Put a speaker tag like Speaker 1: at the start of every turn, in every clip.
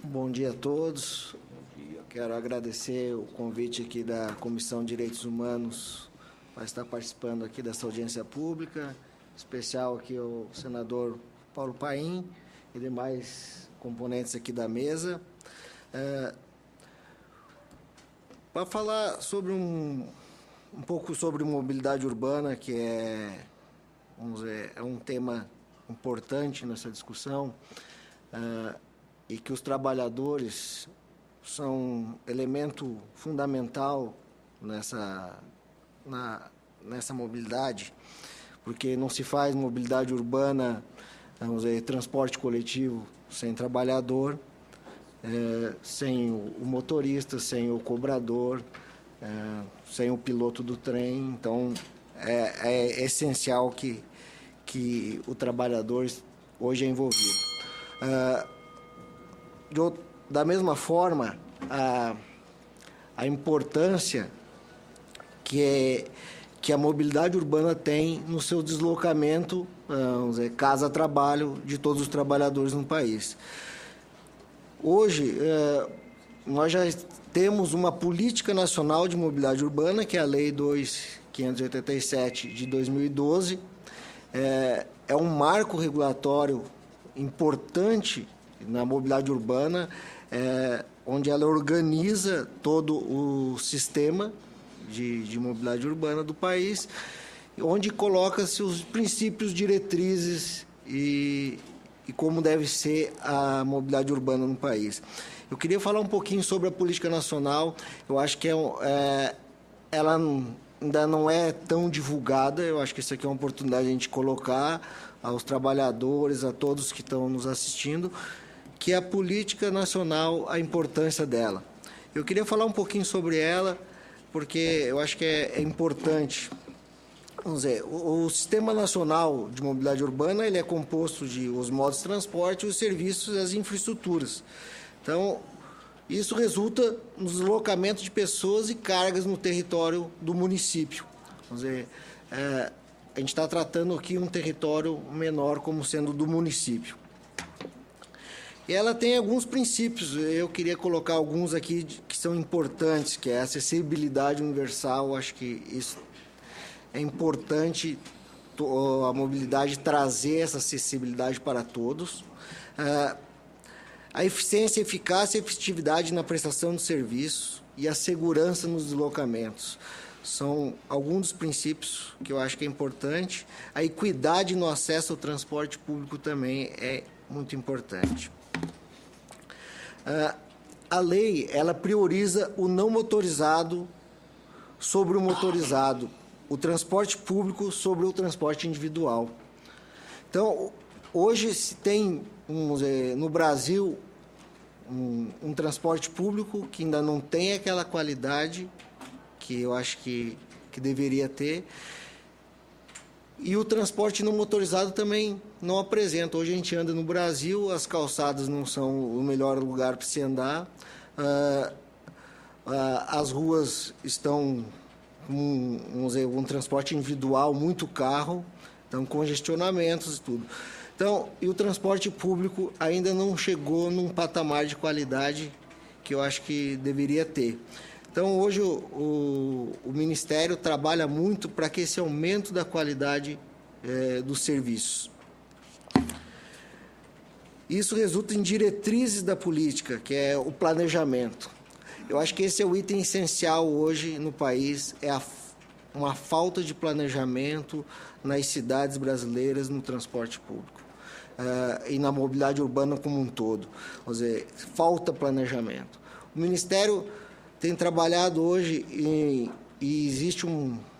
Speaker 1: Bom dia a todos. Quero agradecer o convite aqui da Comissão de Direitos Humanos para estar participando aqui dessa audiência pública, em especial aqui o senador Paulo Paim e demais componentes aqui da mesa. Para falar sobre um pouco sobre mobilidade urbana, que vamos dizer, é um tema importante nessa discussão, e que os trabalhadores são elemento fundamental nessa mobilidade, porque não se faz mobilidade urbana, vamos dizer, transporte coletivo sem trabalhador, sem o motorista, sem o cobrador, sem o piloto do trem. Então, é essencial que o trabalhador hoje é envolvido. Da mesma forma, a importância que a mobilidade urbana tem no seu deslocamento, vamos dizer, casa-trabalho de todos os trabalhadores no país. Hoje, nós já temos uma política nacional de mobilidade urbana, que é a Lei 2.587 de 2012. É um marco regulatório importante na mobilidade urbana, onde ela organiza todo o sistema de mobilidade urbana do país, onde coloca-se os princípios, diretrizes e como deve ser a mobilidade urbana no país. Eu queria falar um pouquinho sobre a política nacional. Eu acho que ela ainda não é tão divulgada. Eu acho que isso aqui é uma oportunidade de a gente colocar aos trabalhadores, a todos que estão nos assistindo, que a política nacional, a importância dela. Eu queria falar um pouquinho sobre ela, porque eu acho que é importante. Vamos dizer, o Sistema Nacional de Mobilidade Urbana ele é composto de os modos de transporte, os serviços e as infraestruturas. Então, isso resulta no deslocamento de pessoas e cargas no território do município. Vamos dizer, a gente está tratando aqui um território menor como sendo do município. E ela tem alguns princípios, eu queria colocar alguns aqui que são importantes, que é a acessibilidade universal. Acho que isso é importante, a mobilidade trazer essa acessibilidade para todos. A eficiência, eficácia e efetividade na prestação de serviços e a segurança nos deslocamentos. São alguns dos princípios que eu acho que é importante. A equidade no acesso ao transporte público também é muito importante. A lei, ela prioriza o não motorizado sobre o motorizado, o transporte público sobre o transporte individual. Então, hoje se tem, no Brasil, um transporte público que ainda não tem aquela qualidade que eu acho que deveria ter, e o transporte não motorizado também não apresenta. Hoje a gente anda no Brasil, as calçadas não são o melhor lugar para se andar, as ruas estão com um transporte individual, muito carro, então congestionamentos e tudo. Então, e o transporte público ainda não chegou num patamar de qualidade que eu acho que deveria ter. Então, hoje o Ministério trabalha muito para que esse aumento da qualidade dos serviços. Isso resulta em diretrizes da política, que é o planejamento. Eu acho que esse é o item essencial hoje no país, uma falta de planejamento nas cidades brasileiras no transporte público e na mobilidade urbana como um todo. Quer dizer, falta planejamento. O Ministério tem trabalhado hoje e existe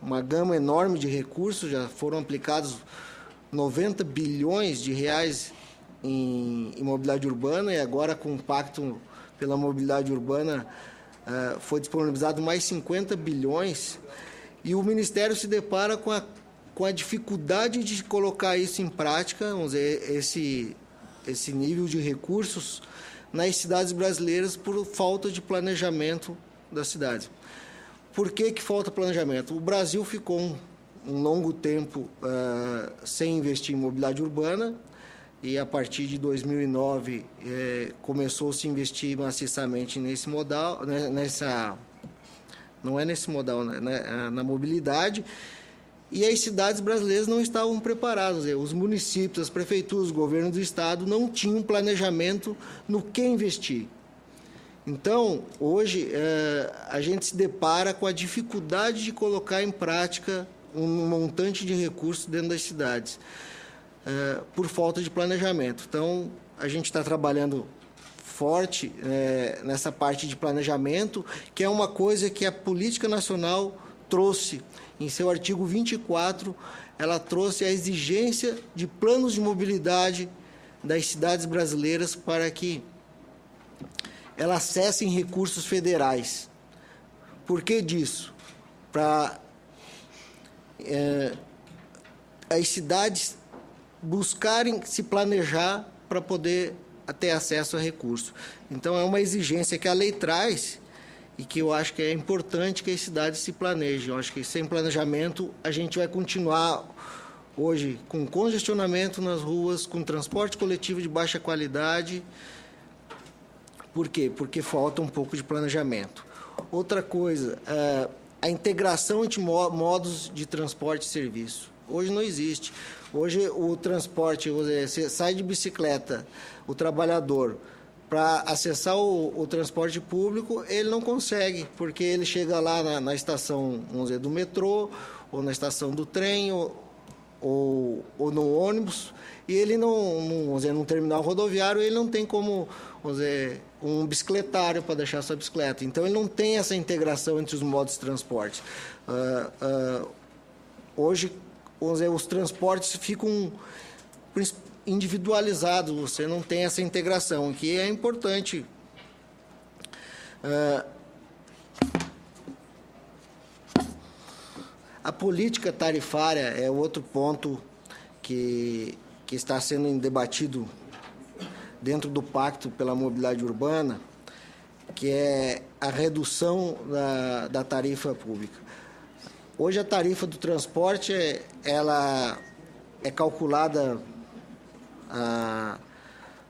Speaker 1: uma gama enorme de recursos, já foram aplicados 90 bilhões de reais em mobilidade urbana, e agora com o Pacto pela Mobilidade Urbana foi disponibilizado mais 50 bilhões, e o Ministério se depara com a dificuldade de colocar isso em prática, vamos dizer, esse nível de recursos nas cidades brasileiras por falta de planejamento das cidades. Por que falta planejamento? O Brasil ficou um longo tempo sem investir em mobilidade urbana, e a partir de 2009 começou-se a investir maciçamente nesse modal, não é nesse modal, na mobilidade, e as cidades brasileiras não estavam preparadas. Os municípios, as prefeituras, o governo do estado não tinham planejamento no que investir. Então, hoje, a gente se depara com a dificuldade de colocar em prática um montante de recursos dentro das cidades, por falta de planejamento. Então, a gente está trabalhando forte nessa parte de planejamento, que é uma coisa que a Política Nacional trouxe. Em seu artigo 24, ela trouxe a exigência de planos de mobilidade das cidades brasileiras para que elas acessem recursos federais. Por que disso? Para as cidades buscarem se planejar para poder ter acesso a recursos. Então, é uma exigência que a lei traz e que eu acho que é importante que as cidades se planejem. Eu acho que sem planejamento a gente vai continuar hoje com congestionamento nas ruas, com transporte coletivo de baixa qualidade. Por quê? Porque falta um pouco de planejamento. Outra coisa, a integração entre modos de transporte e serviço. Hoje não existe. Hoje o transporte, você sai de bicicleta, o trabalhador, para acessar o transporte público, ele não consegue, porque ele chega lá na estação, vamos dizer, do metrô, ou na estação do trem, ou no ônibus, e ele vamos dizer, num terminal rodoviário, ele não tem como, vamos dizer, um bicicletário para deixar sua bicicleta. Então, ele não tem essa integração entre os modos de transporte. Hoje, vamos dizer, os transportes ficam individualizados, você não tem essa integração, que é importante. A política tarifária é outro ponto que está sendo debatido dentro do Pacto pela Mobilidade Urbana, que é a redução da tarifa pública. Hoje, a tarifa do transporte ela é calculada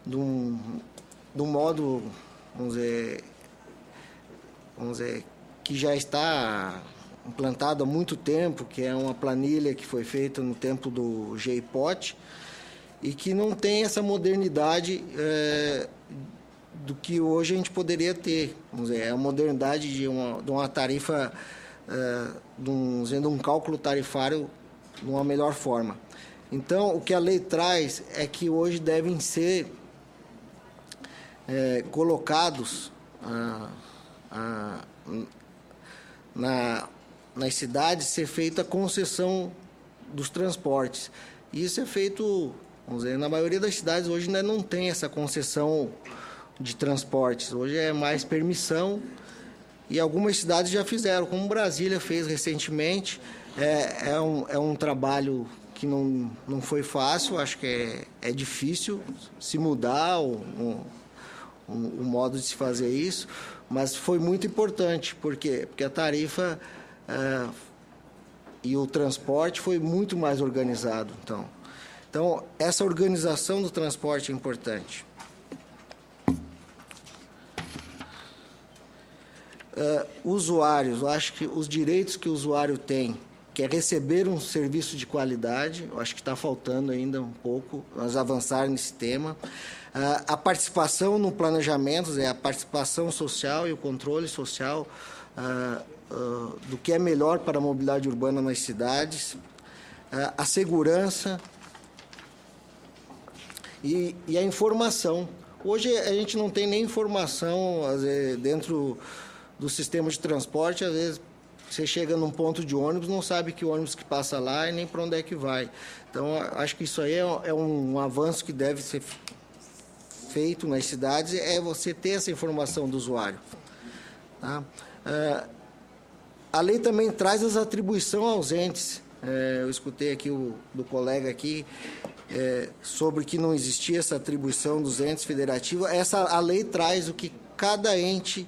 Speaker 1: de um modo, vamos dizer, que já está implantado há muito tempo, que é uma planilha que foi feita no tempo do GIPOT, e que não tem essa modernidade do que hoje a gente poderia ter. Vamos dizer, é a modernidade de uma tarifa, de um cálculo tarifário de uma melhor forma. Então, o que a lei traz é que hoje devem ser colocados nas cidades, ser feita a concessão dos transportes. E isso é feito, vamos dizer, na maioria das cidades hoje ainda não tem essa concessão de transportes. Hoje é mais permissão, e algumas cidades já fizeram, como Brasília fez recentemente. É um trabalho que não foi fácil, acho que é difícil se mudar o modo de se fazer isso, mas foi muito importante, porque a tarifa e o transporte foi muito mais organizado. Então, essa organização do transporte é importante. Usuários, eu acho que os direitos que o usuário tem, que é receber um serviço de qualidade, eu acho que está faltando ainda um pouco nós avançar nesse tema. A participação no planejamento, a participação social e o controle social do que é melhor para a mobilidade urbana nas cidades, a segurança e a informação. Hoje a gente não tem nem informação, às vezes, dentro do sistema de transporte. Às vezes você chega num ponto de ônibus, não sabe que ônibus que passa lá e nem para onde é que vai. Então, acho que isso aí é um avanço que deve ser feito nas cidades, é você ter essa informação do usuário. Tá? A lei também traz as atribuições aos entes. Eu escutei aqui do colega aqui sobre que não existia essa atribuição dos entes federativos. A lei traz o que cada ente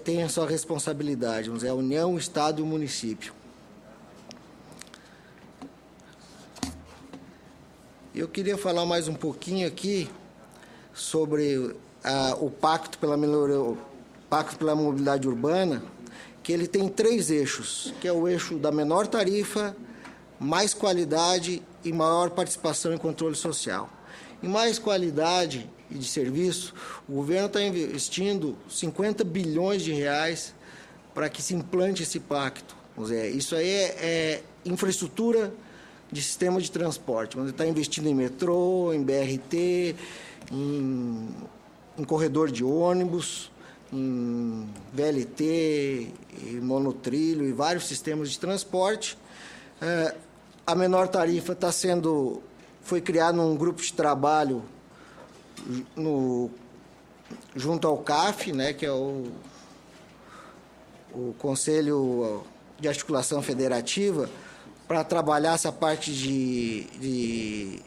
Speaker 1: tem a sua responsabilidade, vamos dizer, a União, o Estado e o município. Eu queria falar mais um pouquinho aqui sobre o Pacto pela Mobilidade Urbana, que ele tem 3 eixos, que é o eixo da menor tarifa, mais qualidade e maior participação em controle social. Em mais qualidade e de serviço, o governo está investindo 50 bilhões de reais para que se implante esse pacto. Isso aí é infraestrutura de sistema de transporte. Ele está investindo em metrô, em BRT, em corredor de ônibus, em VLT, em monotrilho e vários sistemas de transporte. A menor tarifa foi criado um grupo de trabalho junto ao CAF, né, que é o Conselho de Articulação Federativa, para trabalhar essa parte de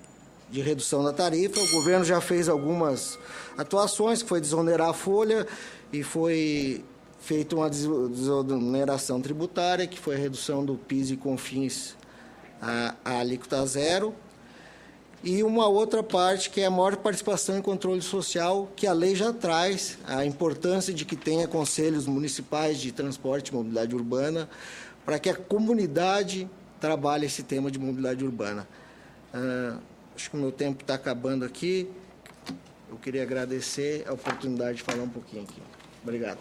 Speaker 1: redução da tarifa. O governo já fez algumas atuações, que foi desonerar a folha e foi feita uma desoneração tributária, que foi a redução do PIS e CONFINS a alíquota zero. E uma outra parte, que é a maior participação em controle social, que a lei já traz, a importância de que tenha conselhos municipais de transporte e mobilidade urbana, para que a comunidade trabalhe esse tema de mobilidade urbana. Acho que o meu tempo está acabando aqui. Eu queria agradecer a oportunidade de falar um pouquinho aqui. Obrigado.